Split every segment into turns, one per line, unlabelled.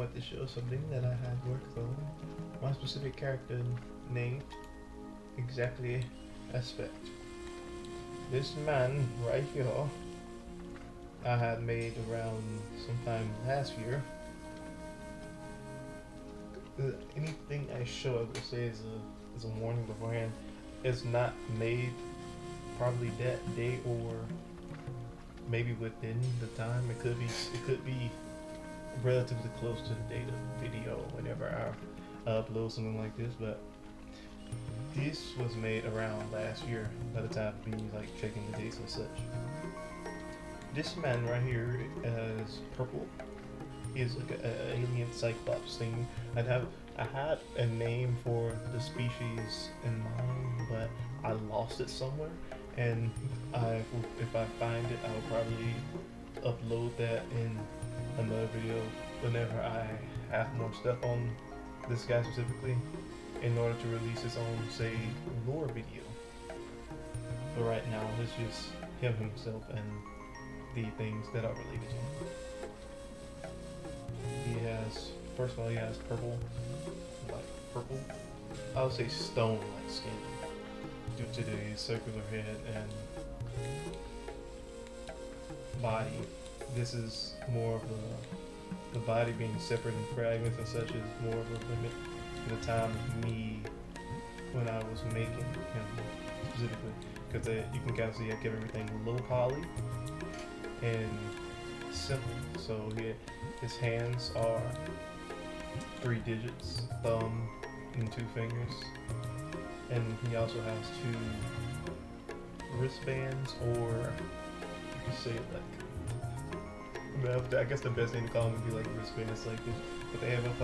about to show something that I had worked on. My specific character name, exactly aspect. This man right here, I had made around sometime last year. Anything I show, I will say is a warning beforehand. It's not made probably that day or maybe within the time. It could be relatively close to the date of video whenever I upload something like this, but this was made around last year by the time of me like checking the dates and such. This man right here is purple. Is like an alien cyclops thing. I had a name for the species in mind, but I lost it somewhere. And if I find it, I'll probably upload that in another video whenever I have more stuff on this guy specifically, in order to release his own, say, lore video. But right now, it's just him himself and the things that are related to him. He has, first of all, he has purple, I would say stone-like skin, due to the circular head and body. This is more of the body being separate in fragments and such is more of a limit to the time of me when I was making him specifically, because you can kind of see I kept everything low poly and simple. So his hands are 3 digits, thumb and 2 fingers, and he also has 2 wristbands, or you could say like, I guess the best thing to call them would be like wristbands like this. But they have like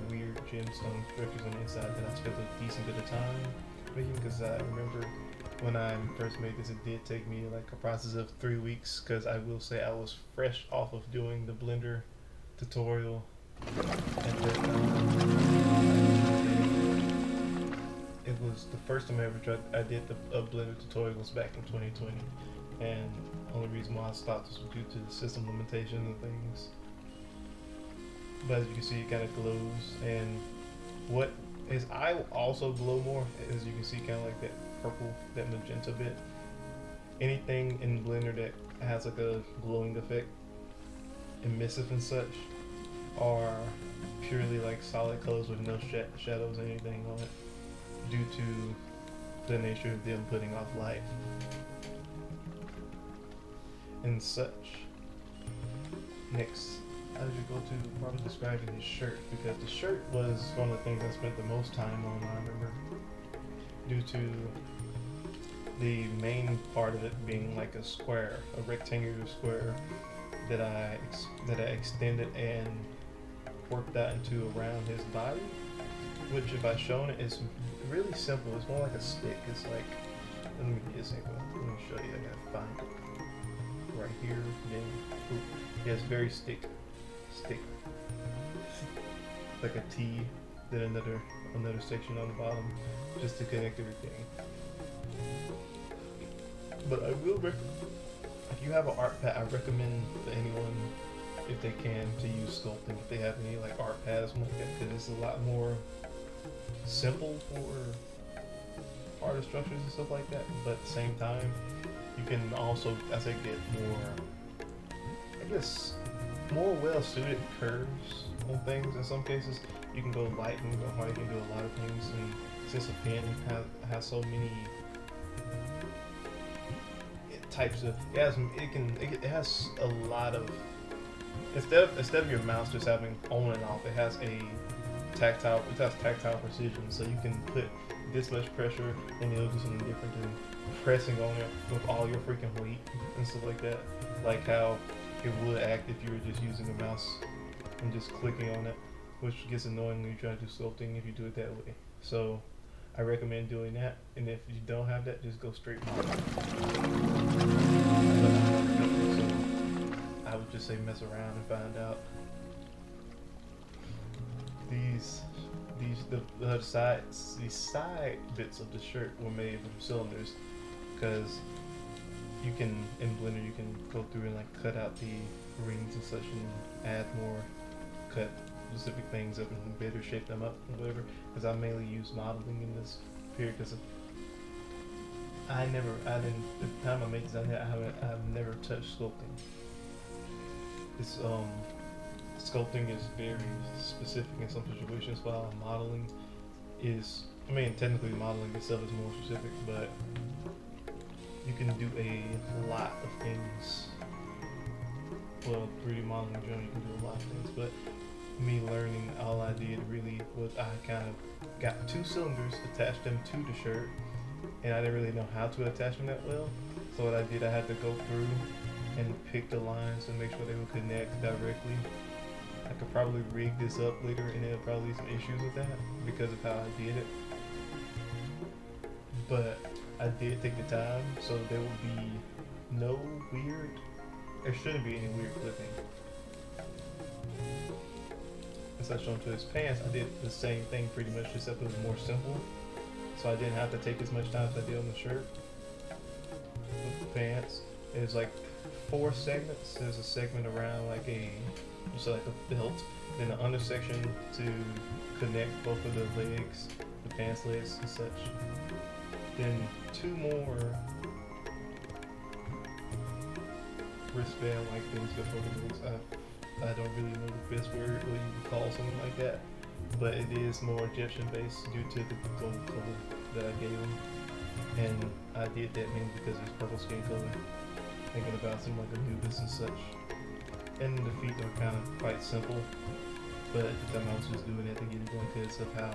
weird gemstone structures on the inside that I spent a decent bit of time making, because I remember when I first made this, it did take me like a process of 3 weeks, because I will say I was fresh off of doing the Blender tutorial at that time. It was the first time I ever tried. I did the Blender tutorials back in 2020, and the only reason why I stopped was due to the system limitations and things. But as you can see, it kind of glows, and what his eye will also glow more, as you can see, kind of like that purple, that magenta bit. Anything in Blender that has like a glowing effect, emissive and such, are purely like solid colors with no shadows or anything on it, due to the nature of them putting off light and such. Next, I should go to probably describing his shirt, because the shirt was one of the things I spent the most time on, I remember, due to the main part of it being like a square, a rectangular square that I extended and worked out into around his body, which if I've shown it is really simple. It's more like a stick. It's like, let me get a second. Let me show you. I gotta find it right here. Then, yeah, it's very stick, like a T, then another section on the bottom, just to connect everything. But I will recommend, if you have an art pad, I recommend to anyone, if they can, to use sculpting. If they have any like art pads, like that, because it's a lot more simple for art structures and stuff like that. But at the same time, you can also, as I get more, I guess, more well-suited curves on things. In some cases, you can go light and go hard. You can do a lot of things, and since a pen has so many types of, it has a lot of, instead of your mouse just having on and off, it has tactile precision, so you can put this much pressure and it'll do something different than pressing on it with all your freaking weight and stuff like that, like how it would act if you were just using a mouse and just clicking on it, which gets annoying when you try to do sculpting if you do it that way. So I recommend doing that, and if you don't have that, just go straight for it. So I would just say mess around and find out. The side bits of the shirt were made from cylinders, because you can, in Blender, you can go through and like cut out the rings and such and add more cut specific things up and better shape them up and whatever. Because I mainly use modeling in this period because I didn't, the time I made design, I've never touched sculpting. It's, sculpting is very specific in some situations, while modeling is, I mean, technically modeling itself is more specific, but you can do a lot of things. Well, 3D modeling in general, you can do a lot of things, but me learning, all I did really was I kind of got 2 cylinders, attached them to the shirt, and I didn't really know how to attach them that well. So what I did, I had to go through and pick the lines and make sure they would connect directly. I could probably rig this up later and there'll probably be some issues with that because of how I did it. But I did take the time, so there will be no weird, there shouldn't be any weird clipping. As I showed to his pants, I did the same thing pretty much, except it was more simple. So I didn't have to take as much time as I did on the shirt. With the pants, there's like 4 segments. There's a segment around like just like a belt, then the under section to connect both of the legs, the pants legs and such. Then 2 more wristband like things before the legs. I don't really know the best word what you would call something like that, but it is more Egyptian based due to the gold color that I gave him, and I did that mainly because it's purple skin color, thinking about some like Anubis and such. And the feet are kind of quite simple, but at the time I was just doing it to get it going because of how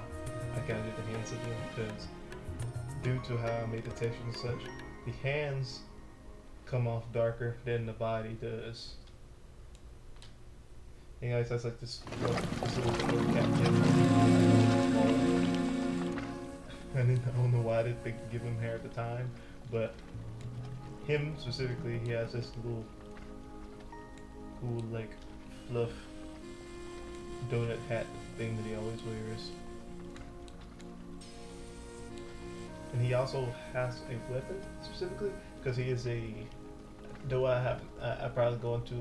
I kind of did the hands of them, because due to how I made the texture and such, the hands come off darker than the body does. And guys, that's like this little cat kid. I don't know why I didn't think to give him hair at the time, but him specifically, he has this little cool like fluff donut hat thing that he always wears. And he also has a weapon specifically, because he is a, though I probably go into,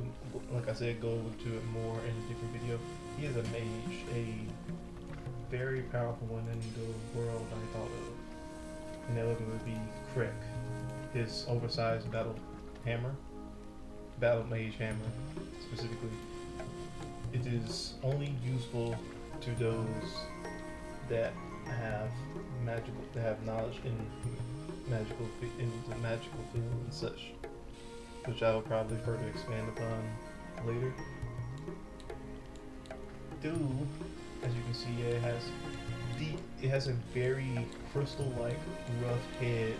like I said, go into it more in a different video. He is a mage, a very powerful one in the world I thought of. And that weapon would be Krek, his oversized battle mage hammer specifically. It is only useful to those that have knowledge in the magical field and such, which I will probably further expand upon later. As you can see, it has a very crystal-like rough head,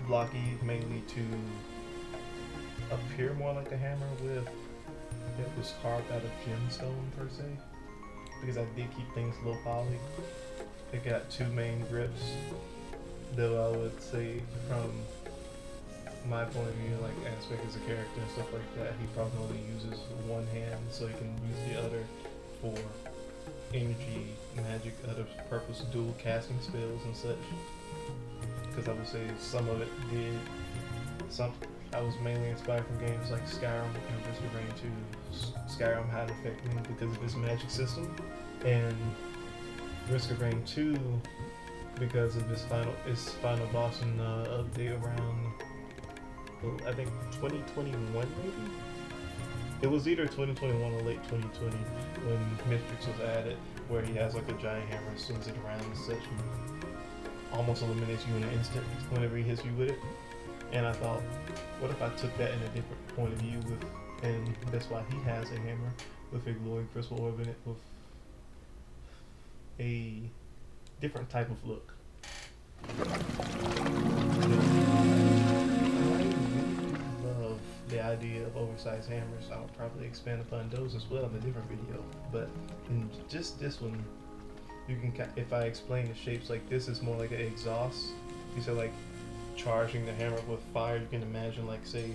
blocky mainly to appear more like a hammer that was carved out of gemstone per se, because I did keep things low poly. It got 2 main grips, though I would say from my point of view, like aspect as a character and stuff like that, he probably only uses one hand, so he can use the other for energy, magic, other purpose, dual casting spells and such. Because I would say some of it did, I was mainly inspired from games like Skyrim and Risk of Rain 2. Skyrim had an effect me because of its magic system, and Risk of Rain 2 because of its final boss in the update around, I think 2021 maybe? It was either 2021 or late 2020 when Mythrix was added, where he has like a giant hammer and swings it around and such, and almost eliminates you in an instant whenever he hits you with it. And I thought, what if I took that in a different point of view and that's why he has a hammer with a glowing crystal orb in it with a different type of look. Love the idea of oversized hammers. I'll probably expand upon those as well in a different video, but in just this one, you can, if I explain the shapes, like this is more like an exhaust. These are like charging the hammer with fire. You can imagine, like, say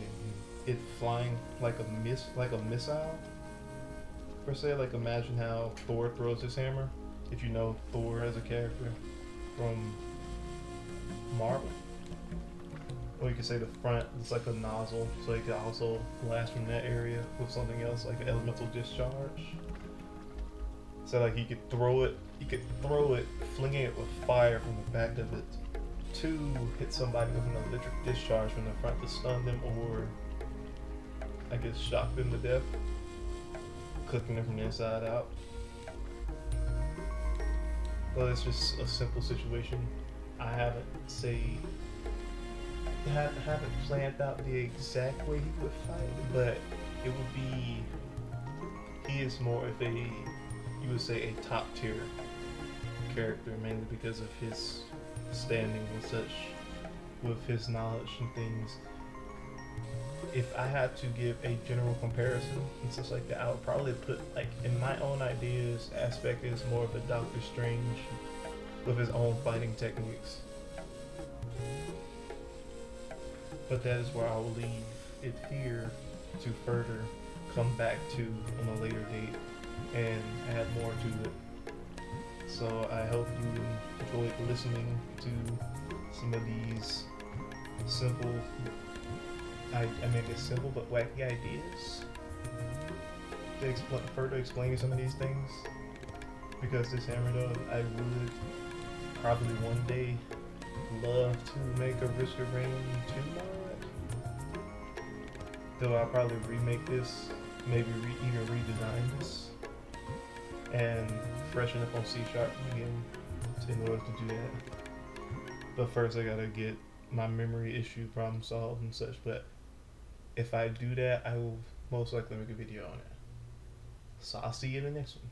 it flying like a missile per se. Like imagine how Thor throws his hammer, if you know Thor as a character from Marvel. or you could say the front is like a nozzle, so you could also blast from that area with something else like an elemental discharge. So like you could throw it, flinging it with fire from the back of it to hit somebody with an electric discharge from the front to stun them, or I guess shock them to death, cooking them from the inside out. Well, it's just a simple situation. I haven't planned out the exact way he would fight, but it would be he is more of a, you would say, a top tier character, mainly because of his standing and such, with his knowledge and things. If I had to give a general comparison and such like that, I would probably put, like, in my own ideas, Aspect is more of a Doctor Strange with his own fighting techniques. But that is where I will leave it here to further come back to on a later date and add more to it. So I hope you enjoyed listening to some of these simple, I guess simple but wacky ideas to further explain some of these things. Because this hammer though, I would probably one day love to make a Risk of Rain 2 mod. Though I'll probably remake this, maybe even redesign this, and freshen up on C# again in order to do that. But first I gotta get my memory issue problem solved and such, but if I do that, I will most likely make a video on it. So I'll see you in the next one.